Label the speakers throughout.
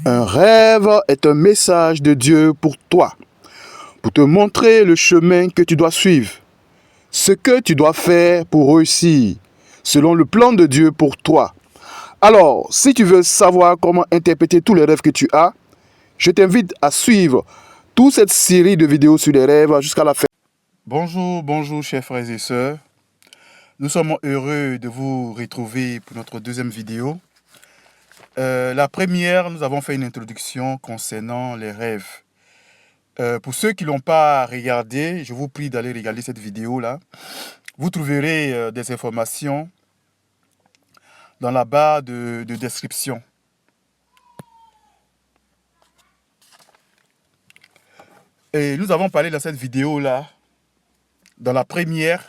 Speaker 1: Un rêve est un message de Dieu pour toi, pour te montrer le chemin que tu dois suivre, ce que tu dois faire pour réussir, selon le plan de Dieu pour toi. Alors, si tu veux savoir comment interpréter tous les rêves que tu as, je t'invite à suivre toute cette série de vidéos sur les rêves jusqu'à la fin. Bonjour chers frères et sœurs. Nous sommes heureux de vous retrouver pour notre deuxième vidéo. La première, nous avons fait une introduction concernant les rêves. Pour ceux qui ne l'ont pas regardé, je vous prie d'aller regarder cette vidéo-là. Vous trouverez des informations dans la barre de description. Et nous avons parlé dans cette vidéo-là, dans la première,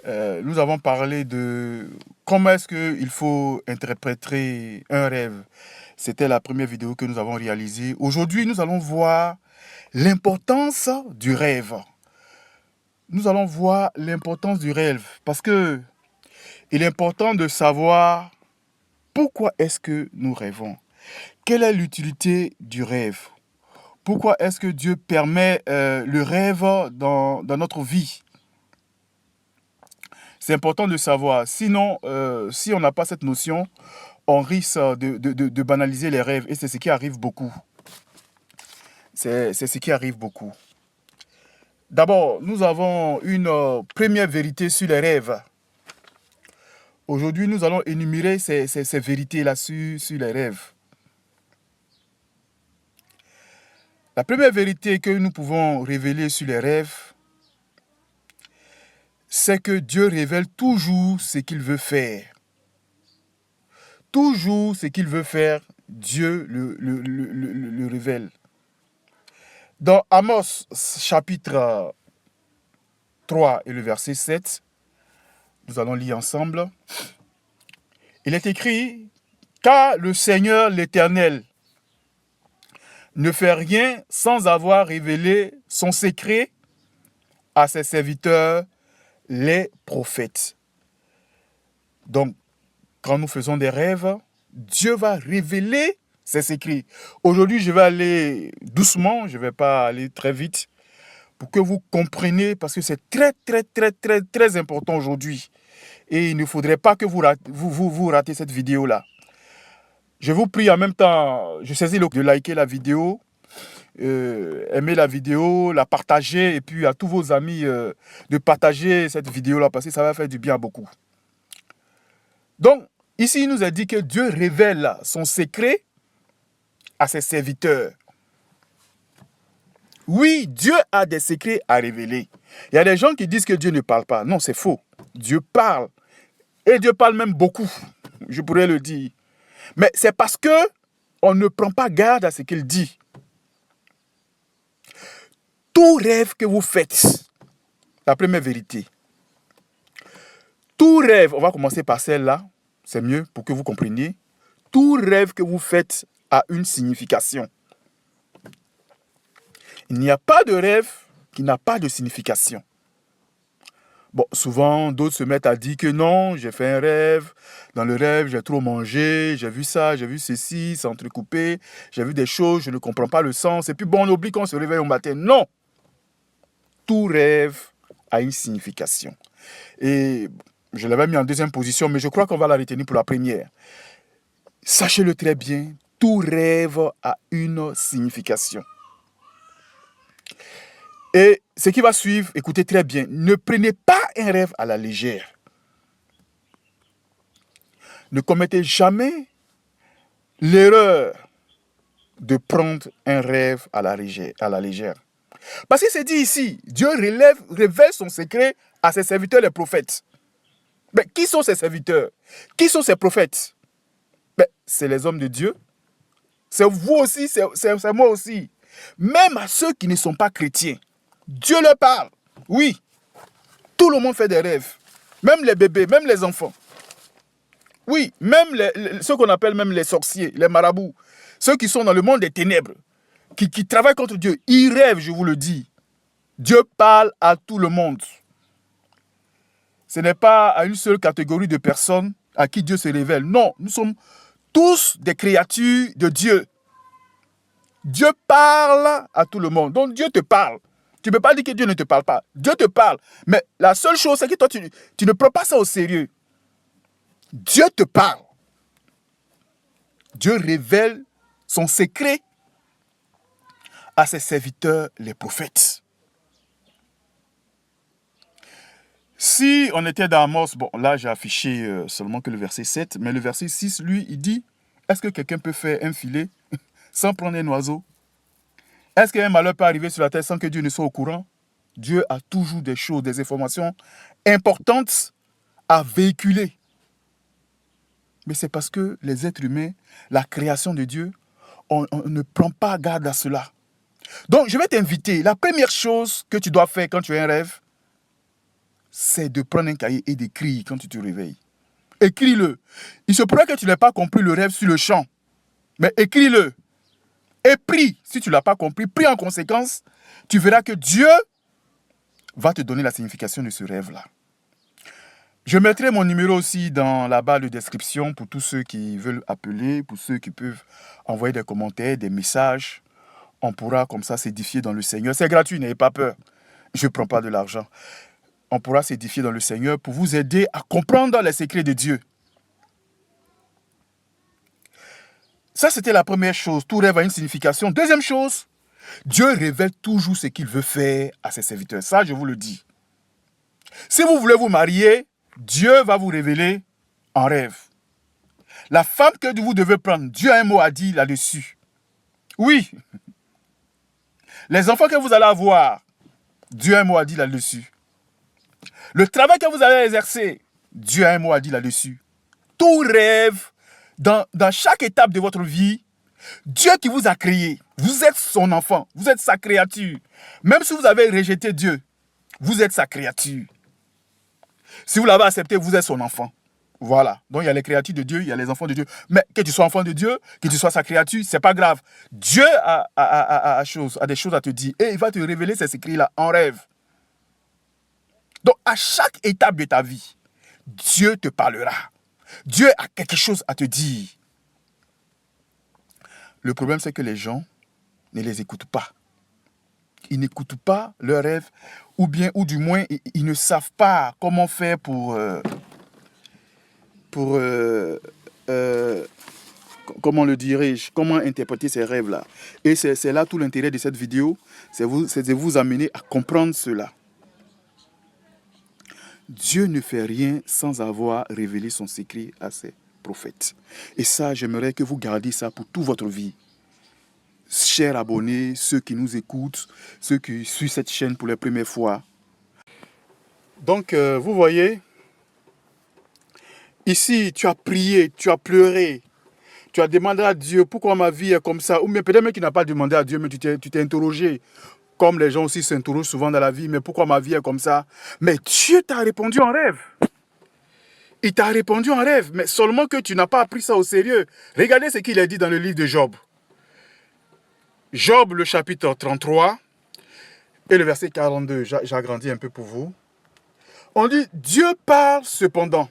Speaker 1: nous avons parlé de comment est-ce qu'il faut interpréter un rêve. C'était la première vidéo que nous avons réalisée. Aujourd'hui, nous allons voir l'importance du rêve. Nous allons voir l'importance du rêve parce que il est important de savoir pourquoi est-ce que nous rêvons. Quelle est l'utilité du rêve? Pourquoi est-ce que Dieu permet le rêve dans notre vie? C'est important de savoir. Sinon, si on n'a pas cette notion, on risque de banaliser les rêves. Et c'est ce qui arrive beaucoup. C'est ce qui arrive beaucoup. D'abord, nous avons une première vérité sur les rêves. Aujourd'hui, nous allons énumérer ces vérités-là sur les rêves. La première vérité que nous pouvons révéler sur les rêves, c'est que Dieu révèle toujours ce qu'il veut faire. Toujours ce qu'il veut faire, Dieu le révèle. Dans Amos chapitre 3 et le verset 7, nous allons lire ensemble. Il est écrit, « Car le Seigneur l'Éternel ne fait rien sans avoir révélé son secret à ses serviteurs, les prophètes. » Donc, quand nous faisons des rêves, Dieu va révéler ses secrets. Aujourd'hui, je vais aller doucement, je ne vais pas aller très vite, pour que vous compreniez, parce que c'est très important aujourd'hui. Et il ne faudrait pas que vous ratez cette vidéo-là. Je vous prie en même temps, je saisis de liker la vidéo, aimer la vidéo, la partager, et puis à tous vos amis de partager cette vidéo-là, parce que ça va faire du bien à beaucoup. Donc, ici, il nous a dit que Dieu révèle son secret à ses serviteurs. Oui, Dieu a des secrets à révéler. Il y a des gens qui disent que Dieu ne parle pas. Non, c'est faux. Dieu parle. Et Dieu parle même beaucoup, je pourrais le dire. Mais c'est parce que on ne prend pas garde à ce qu'il dit. Tout rêve que vous faites, la première vérité, tout rêve, on va commencer par celle-là, c'est mieux pour que vous compreniez. Tout rêve que vous faites a une signification. Il n'y a pas de rêve qui n'a pas de signification. Bon, souvent, d'autres se mettent à dire que non, j'ai fait un rêve. Dans le rêve, j'ai trop mangé, j'ai vu ça, j'ai vu ceci, c'est entrecoupé. J'ai vu des choses, je ne comprends pas le sens. Et puis bon, on oublie qu'on se réveille au matin. Non! Tout rêve a une signification. Et je l'avais mis en deuxième position, mais je crois qu'on va la retenir pour la première. Sachez-le très bien, tout rêve a une signification. Et ce qui va suivre, écoutez très bien, ne prenez pas un rêve à la légère. Ne commettez jamais l'erreur de prendre un rêve à la légère. Parce que c'est dit ici, Dieu révèle son secret à ses serviteurs les prophètes. Mais qui sont ces serviteurs? Qui sont ces prophètes? C'est les hommes de Dieu. C'est vous aussi, c'est moi aussi. Même à ceux qui ne sont pas chrétiens, Dieu leur parle. Oui, tout le monde fait des rêves. Même les bébés, même les enfants. Oui, même ceux qu'on appelle même les sorciers, les marabouts. Ceux qui sont dans le monde des ténèbres, qui travaillent contre Dieu. Ils rêvent, je vous le dis. Dieu parle à tout le monde. Ce n'est pas à une seule catégorie de personnes à qui Dieu se révèle. Non, nous sommes tous des créatures de Dieu. Dieu parle à tout le monde. Donc Dieu te parle. Tu ne peux pas dire que Dieu ne te parle pas. Dieu te parle. Mais la seule chose, c'est que toi, tu ne prends pas ça au sérieux. Dieu te parle. Dieu révèle son secret à ses serviteurs, les prophètes. Si on était dans Amos, bon, là j'ai affiché seulement que le verset 7, mais le verset 6, lui, il dit, est-ce que quelqu'un peut faire un filet sans prendre un oiseau? Est-ce qu'un malheur peut arriver sur la terre sans que Dieu ne soit au courant? Dieu a toujours des choses, des informations importantes à véhiculer. Mais c'est parce que les êtres humains, la création de Dieu, on ne prend pas garde à cela. Donc, je vais t'inviter. La première chose que tu dois faire quand tu as un rêve, c'est de prendre un cahier et d'écrire quand tu te réveilles. Écris-le. Il se pourrait que tu n'aies pas compris le rêve sur le champ, mais écris-le. Et prie. Si tu ne l'as pas compris, prie en conséquence. Tu verras que Dieu va te donner la signification de ce rêve-là. Je mettrai mon numéro aussi dans la barre de description pour tous ceux qui veulent appeler, pour ceux qui peuvent envoyer des commentaires, des messages. On pourra comme ça s'édifier dans le Seigneur. C'est gratuit, n'ayez pas peur. Je ne prends pas de l'argent. On pourra s'édifier dans le Seigneur pour vous aider à comprendre les secrets de Dieu. Ça, c'était la première chose. Tout rêve a une signification. Deuxième chose, Dieu révèle toujours ce qu'il veut faire à ses serviteurs. Ça, je vous le dis. Si vous voulez vous marier, Dieu va vous révéler en rêve. La femme que vous devez prendre, Dieu a un mot à dire là-dessus. Oui. Les enfants que vous allez avoir, Dieu a un mot à dire là-dessus. Le travail que vous allez exercer, Dieu a un mot à dire là-dessus. Tout rêve, dans chaque étape de votre vie, Dieu qui vous a créé, vous êtes son enfant, vous êtes sa créature. Même si vous avez rejeté Dieu, vous êtes sa créature. Si vous l'avez accepté, vous êtes son enfant. Voilà. Donc il y a les créatures de Dieu, il y a les enfants de Dieu. Mais que tu sois enfant de Dieu, que tu sois sa créature, c'est pas grave. Dieu a des choses à te dire. Et il va te révéler ces secrets-là en rêve. Donc à chaque étape de ta vie, Dieu te parlera. Dieu a quelque chose à te dire. Le problème, c'est que les gens ne les écoutent pas. Ils n'écoutent pas leurs rêves, ou du moins, ils ne savent pas comment faire comment le dirais-je, comment interpréter ces rêves-là. Et c'est là tout l'intérêt de cette vidéo, c'est de vous amener à comprendre cela. Dieu ne fait rien sans avoir révélé son secret à ses prophètes. Et ça, j'aimerais que vous gardiez ça pour toute votre vie. Chers abonnés, ceux qui nous écoutent, ceux qui suivent cette chaîne pour la première fois. Donc, vous voyez, ici, tu as prié, tu as pleuré, tu as demandé à Dieu pourquoi ma vie est comme ça. Ou bien peut-être même qu'il n'a pas demandé à Dieu, mais tu t'es interrogé. Comme les gens aussi s'interrogent souvent dans la vie, mais pourquoi ma vie est comme ça? Mais Dieu t'a répondu en rêve. Il t'a répondu en rêve, mais seulement que tu n'as pas pris ça au sérieux. Regardez ce qu'il a dit dans le livre de Job. Job, le chapitre 33 et le verset 42. J'agrandis un peu pour vous. On dit, Dieu parle cependant,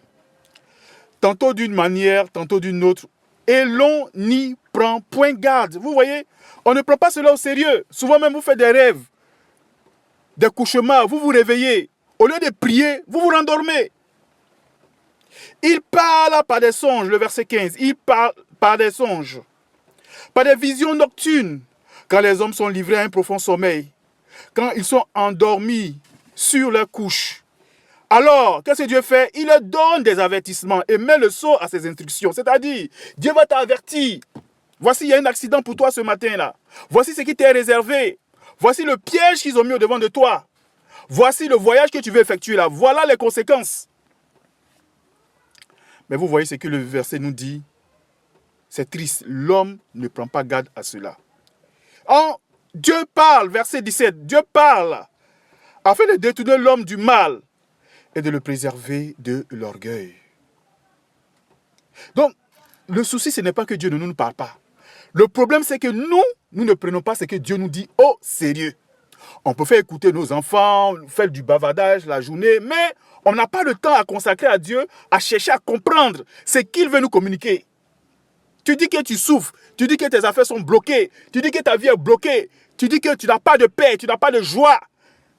Speaker 1: tantôt d'une manière, tantôt d'une autre, et l'on n'y prend point garde. Vous voyez, on ne prend pas cela au sérieux. Souvent même, vous faites des rêves, des cauchemars, vous vous réveillez. Au lieu de prier, vous vous rendormez. Il parle par des songes, le verset 15. Il parle par des songes, par des visions nocturnes, quand les hommes sont livrés à un profond sommeil, quand ils sont endormis sur leur couche. Alors, qu'est-ce que Dieu fait? Il leur donne des avertissements et met le sceau à ses instructions. C'est-à-dire, Dieu va t'avertir. Voici, il y a un accident pour toi ce matin-là. Voici ce qui t'est réservé. Voici le piège qu'ils ont mis au-devant de toi. Voici le voyage que tu veux effectuer là. Voilà les conséquences. Mais vous voyez ce que le verset nous dit. C'est triste. L'homme ne prend pas garde à cela. Dieu parle, verset 17. Dieu parle afin de détourner l'homme du mal et de le préserver de l'orgueil. Donc, le souci, ce n'est pas que Dieu ne nous parle pas. Le problème, c'est que nous ne prenons pas ce que Dieu nous dit au sérieux. On peut faire écouter nos enfants, faire du bavardage la journée, mais on n'a pas le temps à consacrer à Dieu, à chercher à comprendre ce qu'il veut nous communiquer. Tu dis que tu souffres. Tu dis que tes affaires sont bloquées. Tu dis que ta vie est bloquée. Tu dis que tu n'as pas de paix, tu n'as pas de joie.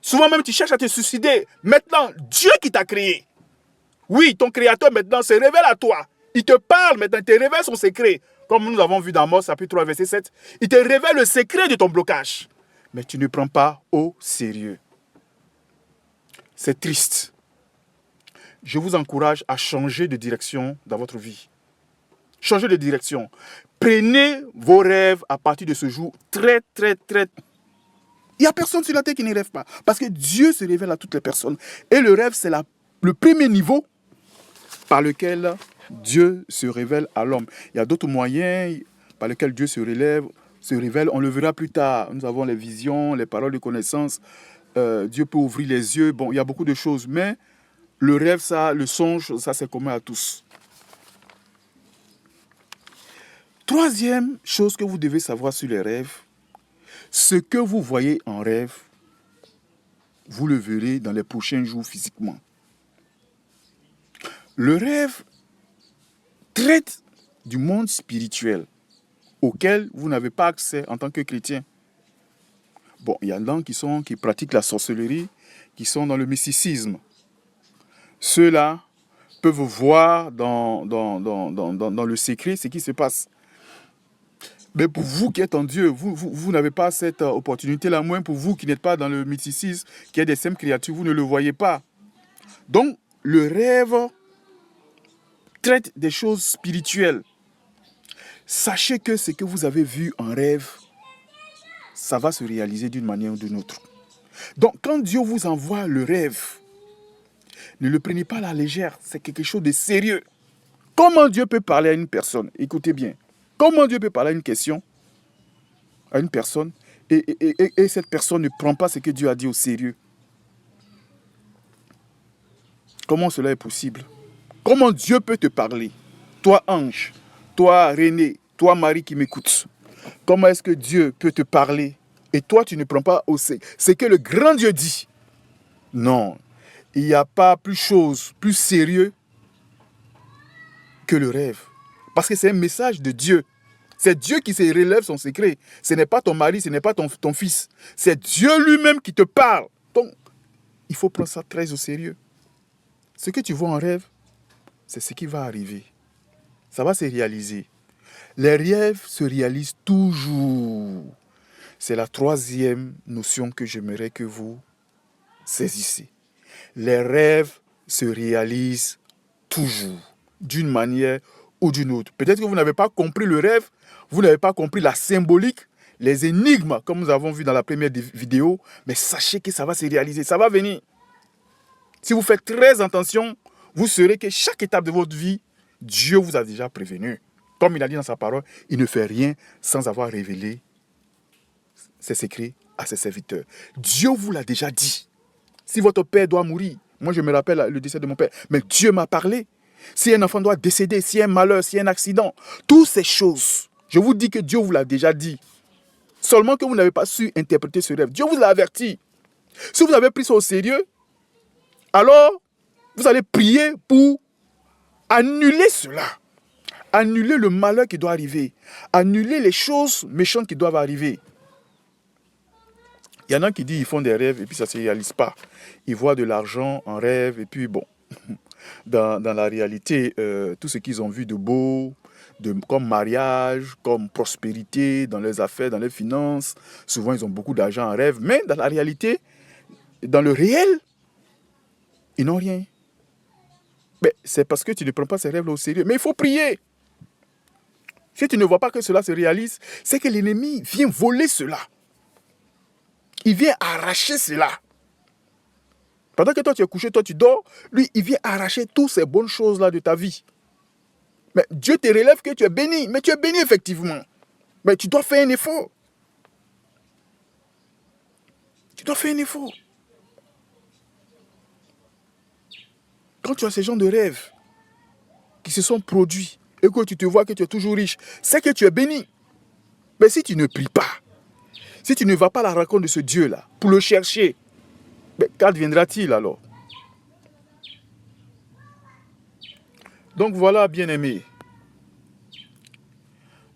Speaker 1: Souvent même, tu cherches à te suicider. Maintenant, Dieu qui t'a créé. Oui, ton créateur maintenant se révèle à toi. Il te parle maintenant, il te révèle son secret. Comme nous avons vu dans Amos, chapitre 3, verset 7. Il te révèle le secret de ton blocage. Mais tu ne prends pas au sérieux. C'est triste. Je vous encourage à changer de direction dans votre vie. Changez de direction. Prenez vos rêves à partir de ce jour très. Il n'y a personne sur la terre qui ne rêve pas. Parce que Dieu se révèle à toutes les personnes. Et le rêve, c'est le premier niveau par lequel Dieu se révèle à l'homme. Il y a d'autres moyens par lesquels Dieu se révèle. On le verra plus tard. Nous avons les visions, les paroles de connaissance. Dieu peut ouvrir les yeux. Bon, il y a beaucoup de choses. Mais le rêve, ça, le songe, ça, c'est commun à tous. Troisième chose que vous devez savoir sur les rêves, ce que vous voyez en rêve, vous le verrez dans les prochains jours physiquement. Le rêve traite du monde spirituel auquel vous n'avez pas accès en tant que chrétien. Bon, il y en a qui pratiquent la sorcellerie, qui sont dans le mysticisme. Ceux-là peuvent voir dans le secret ce qui se passe. Mais pour vous qui êtes en Dieu, vous n'avez pas cette opportunité-là. Moins pour vous qui n'êtes pas dans le mysticisme, qui êtes des simples créatures, vous ne le voyez pas. Donc, le rêve traite des choses spirituelles. Sachez que ce que vous avez vu en rêve, ça va se réaliser d'une manière ou d'une autre. Donc, quand Dieu vous envoie le rêve, ne le prenez pas à la légère, c'est quelque chose de sérieux. Comment Dieu peut parler à une personne? Écoutez bien. Comment Dieu peut parler à une question, à une personne, et cette personne ne prend pas ce que Dieu a dit au sérieux? Comment cela est possible? Comment Dieu peut te parler? Toi, ange, toi, René, toi, Marie qui m'écoutes. Comment est-ce que Dieu peut te parler et toi, tu ne prends pas au sérieux ce que le grand Dieu dit? Non, il n'y a pas plus sérieux que le rêve. Parce que c'est un message de Dieu. C'est Dieu qui se relève son secret. Ce n'est pas ton mari, ce n'est pas ton fils. C'est Dieu lui-même qui te parle. Donc, il faut prendre ça très au sérieux. Ce que tu vois en rêve, c'est ce qui va arriver. Ça va se réaliser. Les rêves se réalisent toujours. C'est la troisième notion que j'aimerais que vous saisissiez. Les rêves se réalisent toujours, d'une manière ou d'une autre. Peut-être que vous n'avez pas compris le rêve, vous n'avez pas compris la symbolique, les énigmes, comme nous avons vu dans la première vidéo, mais sachez que ça va se réaliser, ça va venir. Si vous faites très attention, vous saurez que chaque étape de votre vie, Dieu vous a déjà prévenu. Comme il a dit dans sa parole, il ne fait rien sans avoir révélé ses secrets à ses serviteurs. Dieu vous l'a déjà dit. Si votre père doit mourir, moi je me rappelle le décès de mon père, mais Dieu m'a parlé. Si un enfant doit décéder, s'il y a un malheur, s'il y a un accident, toutes ces choses, je vous dis que Dieu vous l'a déjà dit. Seulement que vous n'avez pas su interpréter ce rêve. Dieu vous l'a averti. Si vous avez pris ça au sérieux, alors vous allez prier pour annuler cela. Annuler le malheur qui doit arriver. Annuler les choses méchantes qui doivent arriver. Il y en a qui disent qu'ils font des rêves et puis ça ne se réalise pas. Ils voient de l'argent en rêve et puis bon, dans la réalité, tout ce qu'ils ont vu de beau, comme mariage, comme prospérité, dans leurs affaires, dans leurs finances, souvent ils ont beaucoup d'argent en rêve, mais dans la réalité, dans le réel, ils n'ont rien. Mais c'est parce que tu ne prends pas ces rêves-là au sérieux. Mais il faut prier. Si tu ne vois pas que cela se réalise, c'est que l'ennemi vient voler cela. Il vient arracher cela. Pendant que toi tu es couché, toi tu dors, lui il vient arracher toutes ces bonnes choses-là de ta vie. Mais Dieu te relève que tu es béni. Mais tu es béni effectivement. Mais tu dois faire un effort. Tu dois faire un effort. Quand tu as ces gens de rêves qui se sont produits et que tu te vois que tu es toujours riche, c'est que tu es béni. Mais si tu ne pries pas, si tu ne vas pas à la rencontre de ce Dieu-là pour le chercher, qu'adviendra-t-il alors? Donc voilà, bien-aimés.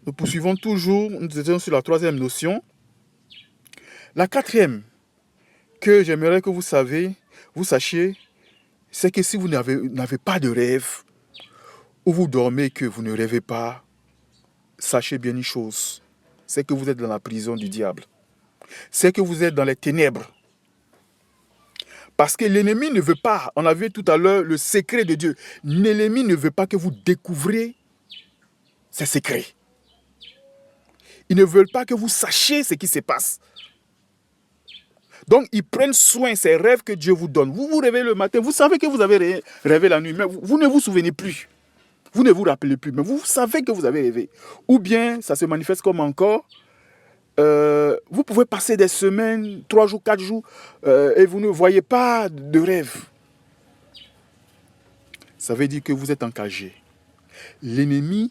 Speaker 1: Nous poursuivons toujours, nous étions sur la troisième notion. La quatrième, que j'aimerais que vous sachiez, c'est que si vous n'avez pas de rêve, ou vous dormez que vous ne rêvez pas, sachez bien une chose, c'est que vous êtes dans la prison du diable. C'est que vous êtes dans les ténèbres. Parce que l'ennemi ne veut pas, on a vu tout à l'heure le secret de Dieu, l'ennemi ne veut pas que vous découvriez ses secrets. Ils ne veulent pas que vous sachiez ce qui se passe. Donc, ils prennent soin ces rêves que Dieu vous donne. Vous vous réveillez le matin, vous savez que vous avez rêvé la nuit, mais vous ne vous souvenez plus. Vous ne vous rappelez plus, mais vous savez que vous avez rêvé. Ou bien, ça se manifeste comme encore, vous pouvez passer des semaines, 3 jours, 4 jours, et vous ne voyez pas de rêve. Ça veut dire que vous êtes encagé. L'ennemi,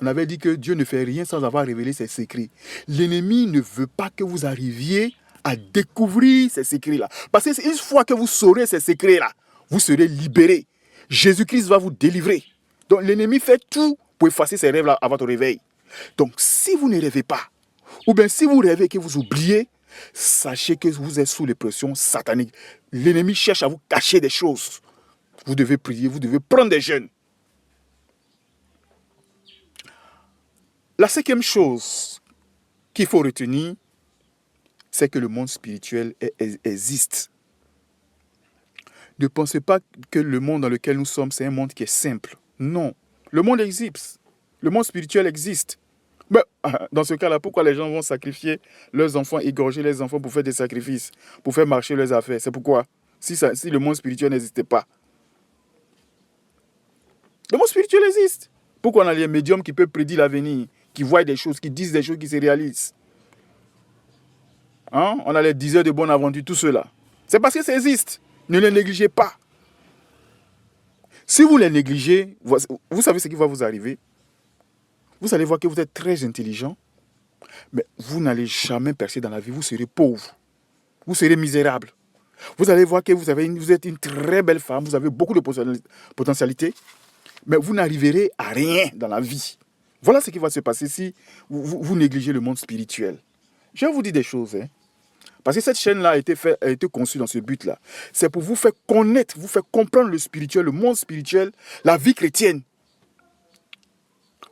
Speaker 1: on avait dit que Dieu ne fait rien sans avoir révélé ses secrets. L'ennemi ne veut pas que vous arriviez à découvrir ces secrets-là. Parce qu'une fois que vous saurez ces secrets-là, vous serez libérés. Jésus-Christ va vous délivrer. Donc l'ennemi fait tout pour effacer ces rêves-là à votre réveil. Donc si vous ne rêvez pas, ou bien si vous rêvez et que vous oubliez, sachez que vous êtes sous les pressions sataniques. L'ennemi cherche à vous cacher des choses. Vous devez prier, vous devez prendre des jeûnes. La cinquième chose qu'il faut retenir, c'est que le monde spirituel existe. Ne pensez pas que le monde dans lequel nous sommes, c'est un monde qui est simple. Non, le monde existe. Le monde spirituel existe. Mais dans ce cas-là, pourquoi les gens vont sacrifier leurs enfants, égorger les enfants pour faire des sacrifices, pour faire marcher leurs affaires? C'est pourquoi, si le monde spirituel n'existait pas. Le monde spirituel existe. Pourquoi on a les médiums qui peuvent prédire l'avenir, qui voient des choses, qui disent des choses qui se réalisent? On a les diseurs de bonne aventure, tout cela. C'est parce que ça existe. Ne les négligez pas. Si vous les négligez, vous savez ce qui va vous arriver. Vous allez voir que vous êtes très intelligent, mais vous n'allez jamais percer dans la vie. Vous serez pauvre. Vous serez misérable. Vous allez voir que vous êtes une très belle femme, vous avez beaucoup de potentialité, mais vous n'arriverez à rien dans la vie. Voilà ce qui va se passer si vous négligez le monde spirituel. Je vais vous dire des choses, parce que cette chaîne-là a été conçue dans ce but-là. C'est pour vous faire connaître, vous faire comprendre le spirituel, le monde spirituel, la vie chrétienne.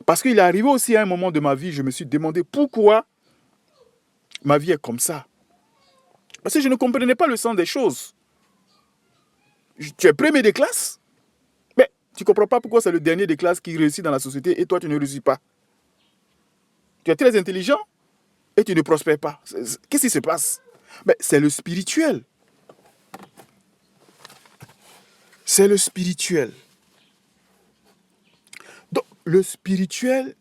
Speaker 1: Parce qu'il est arrivé aussi à un moment de ma vie, je me suis demandé pourquoi ma vie est comme ça. Parce que je ne comprenais pas le sens des choses. Tu es premier de classe, mais tu ne comprends pas pourquoi c'est le dernier de classe qui réussit dans la société et toi tu ne réussis pas. Tu es très intelligent et tu ne prospères pas. Qu'est-ce qui se passe? Mais c'est le spirituel. C'est le spirituel. Donc, le spirituel,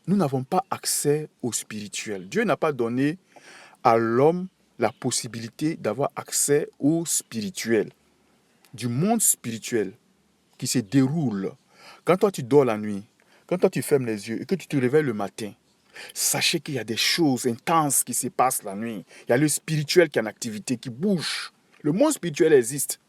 Speaker 1: nous n'avons pas accès au spirituel. Dieu n'a pas donné à l'homme la possibilité d'avoir accès au spirituel, du monde spirituel qui se déroule. Quand toi tu dors la nuit, quand toi tu fermes les yeux et que tu te réveilles le matin, sachez qu'il y a des choses intenses qui se passent la nuit. Il y a le spirituel qui est en activité, qui bouge. Le monde spirituel existe.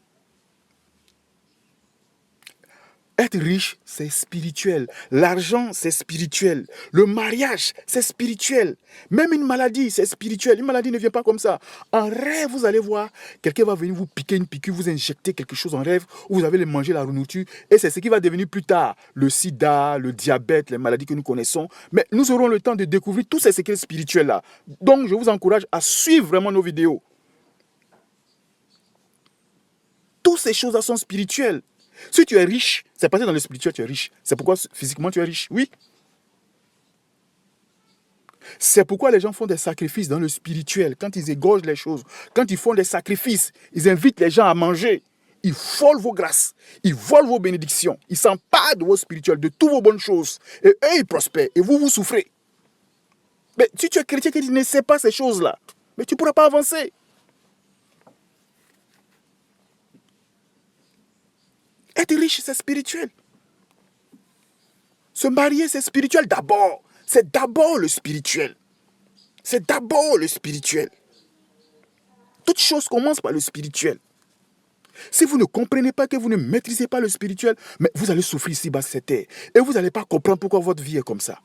Speaker 1: Être riche, c'est spirituel. L'argent, c'est spirituel. Le mariage, c'est spirituel. Même une maladie, c'est spirituel. Une maladie ne vient pas comme ça. En rêve, vous allez voir, quelqu'un va venir vous piquer une piqûre, vous injecter quelque chose en rêve, ou vous allez manger la nourriture, et c'est ce qui va devenir plus tard le sida, le diabète, les maladies que nous connaissons. Mais nous aurons le temps de découvrir tous ces secrets spirituels-là. Donc, je vous encourage à suivre vraiment nos vidéos. Toutes ces choses-là sont spirituelles. Si tu es riche, c'est parce que dans le spirituel tu es riche. C'est pourquoi physiquement tu es riche, oui. C'est pourquoi les gens font des sacrifices dans le spirituel. Quand ils égorgent les choses, quand ils font des sacrifices, ils invitent les gens à manger. Ils volent vos grâces, ils volent vos bénédictions. Ils s'emparent de vos spirituels, de toutes vos bonnes choses. Et eux, ils prospèrent. Et vous, vous souffrez. Mais si tu es chrétien et que tu ne sais pas ces choses-là, mais tu ne pourras pas avancer. Être riche, c'est spirituel. Se marier, c'est spirituel d'abord. C'est d'abord le spirituel. C'est d'abord le spirituel. Toute chose commence par le spirituel. Si vous ne comprenez pas, que vous ne maîtrisez pas le spirituel, mais vous allez souffrir ici-bas sur cette terre. Et vous n'allez pas comprendre pourquoi votre vie est comme ça.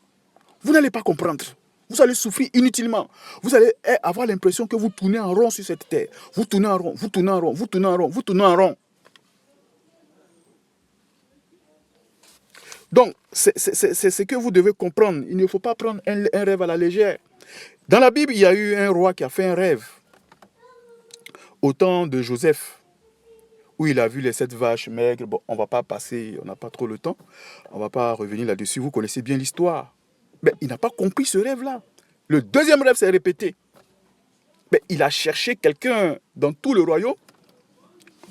Speaker 1: Vous n'allez pas comprendre. Vous allez souffrir inutilement. Vous allez avoir l'impression que vous tournez en rond sur cette terre. Vous tournez en rond, vous tournez en rond, vous tournez en rond, vous tournez en rond. Donc, c'est ce que vous devez comprendre. Il ne faut pas prendre un rêve à la légère. Dans la Bible, il y a eu un roi qui a fait un rêve au temps de Joseph, où il a vu les 7 vaches maigres. Bon, on ne va pas passer, on n'a pas trop le temps. On ne va pas revenir là-dessus. Vous connaissez bien l'histoire. Mais il n'a pas compris ce rêve-là. Le deuxième rêve s'est répété. Mais il a cherché quelqu'un dans tout le royaume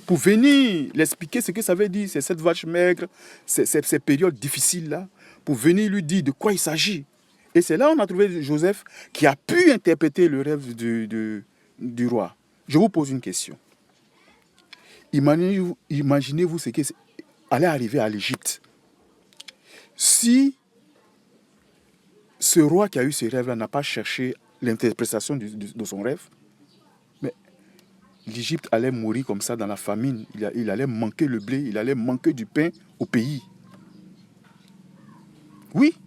Speaker 1: pour venir l'expliquer ce que ça veut dire, c'est cette vache maigre, ces périodes difficiles-là, pour venir lui dire de quoi il s'agit. Et c'est là qu'on a trouvé Joseph qui a pu interpréter le rêve du roi. Je vous pose une question. Imaginez-vous ce qui allait arriver à l'Égypte. Si ce roi qui a eu ce rêve-là n'a pas cherché l'interprétation de son rêve, mais l'Égypte allait mourir comme ça dans la famine. Il allait manquer le blé, il allait manquer du pain au pays. Oui,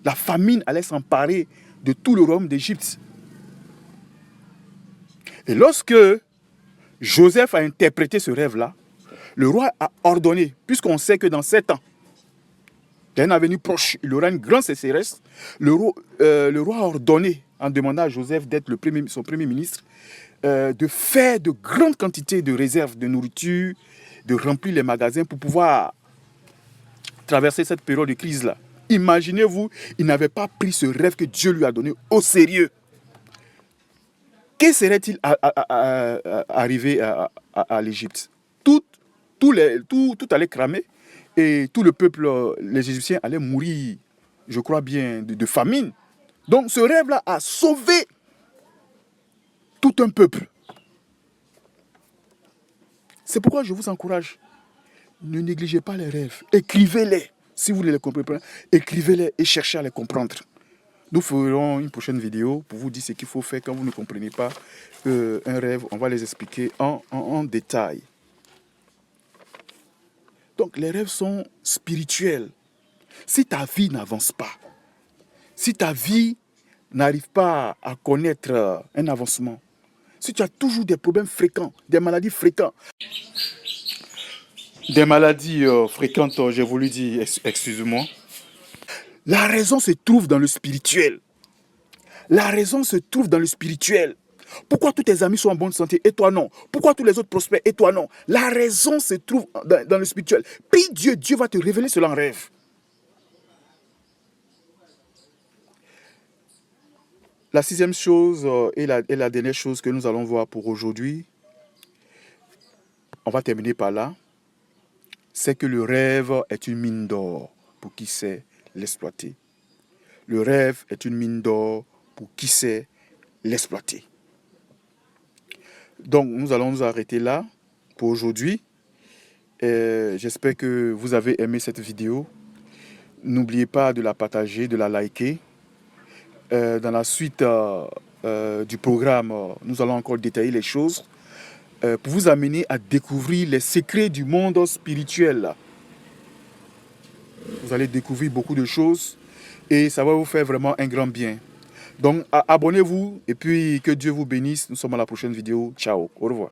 Speaker 1: la famine allait s'emparer de tout le royaume d'Égypte. Et lorsque Joseph a interprété ce rêve-là, le roi a ordonné, puisqu'on sait que dans 7 ans, dans un avenir proche, il aura une grande sécheresse, le roi a ordonné, en demandant à Joseph d'être son premier ministre, de faire de grandes quantités de réserves de nourriture, de remplir les magasins pour pouvoir traverser cette période de crise-là. Imaginez-vous, il n'avait pas pris ce rêve que Dieu lui a donné au sérieux. Que serait-il arrivé à l'Égypte? Tout allait cramer et tout le peuple, les Égyptiens, allaient mourir, je crois bien, de famine. Donc ce rêve-là a sauvé tout un peuple. C'est pourquoi je vous encourage, ne négligez pas les rêves, écrivez-les. Si vous ne les comprenez pas, écrivez-les et cherchez à les comprendre. Nous ferons une prochaine vidéo pour vous dire ce qu'il faut faire quand vous ne comprenez pas un rêve. On va les expliquer en détail. Donc les rêves sont spirituels. Si ta vie n'avance pas, si ta vie n'arrive pas à connaître un avancement, si tu as toujours des problèmes fréquents, des maladies fréquentes, j'ai voulu dire, excuse-moi. La raison se trouve dans le spirituel. La raison se trouve dans le spirituel. Pourquoi tous tes amis sont en bonne santé et toi non? Pourquoi tous les autres prospèrent et toi non? La raison se trouve dans le spirituel. Puis Dieu va te révéler cela en rêve. La 6e chose et la dernière chose que nous allons voir pour aujourd'hui, on va terminer par là, c'est que le rêve est une mine d'or pour qui sait l'exploiter. Le rêve est une mine d'or pour qui sait l'exploiter. Donc, nous allons nous arrêter là pour aujourd'hui. J'espère que vous avez aimé cette vidéo. N'oubliez pas de la partager, de la liker. Dans la suite du programme, nous allons encore détailler les choses pour vous amener à découvrir les secrets du monde spirituel. Vous allez découvrir beaucoup de choses et ça va vous faire vraiment un grand bien. Donc, abonnez-vous et puis que Dieu vous bénisse. Nous sommes à la prochaine vidéo. Ciao, au revoir.